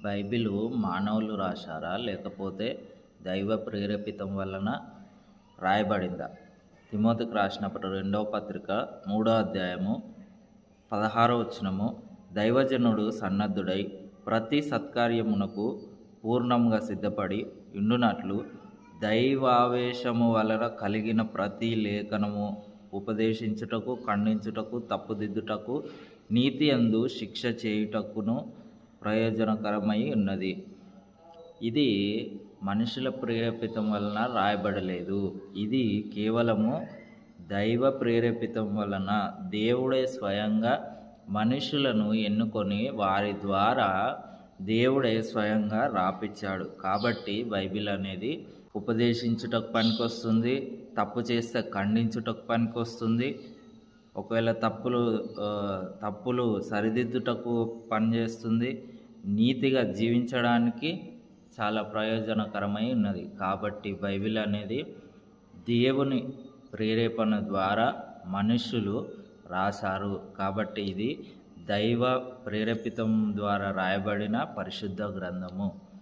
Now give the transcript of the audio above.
Bible మానవులు రాశారా? లేకపోతే దైవ ప్రేరేపితం వలన రాయబడిందా? తిమోతికి రాసిన రెండవ పత్రిక 3వ అధ్యాయము 16వ వచనము, దైవజనుడు సన్నద్ధుడై ప్రతి సత్కార్యమునకు పూర్ణంగా సిద్ధపడి ఉండునట్లు దైవావేశము వలన కలిగిన ప్రతి లేఖనము ఉపదేశించుటకు, ఖండించుటకు, తప్పుదిద్దుటకు, నీతి యందు శిక్ష చేయుటకును ప్రయోజనకరమై ఉన్నది. ఇది మనుషుల ప్రేరేపితం వలన రాయబడలేదు. ఇది కేవలము దైవ ప్రేరేపితం వలన దేవుడే స్వయంగా మనుషులను ఎన్నుకొని వారి ద్వారా దేవుడే స్వయంగా రాపిచ్చాడు. కాబట్టి బైబిల్ అనేది ఉపదేశించుటకు పనికొస్తుంది, తప్పు చేస్తే ఖండించుటకు పనికొస్తుంది, ఒకవేళ తప్పులు సరిదిద్దుటకు పనిచేస్తుంది, నీతిగా జీవించడానికి చాలా ప్రయోజనకరమై ఉన్నది. కాబట్టి బైబిల్ అనేది దేవుని ప్రేరేపణ ద్వారా మనుషులు రాశారు. కాబట్టి ఇది దైవ ప్రేరేపితం ద్వారా రాయబడిన పరిశుద్ధ గ్రంథము.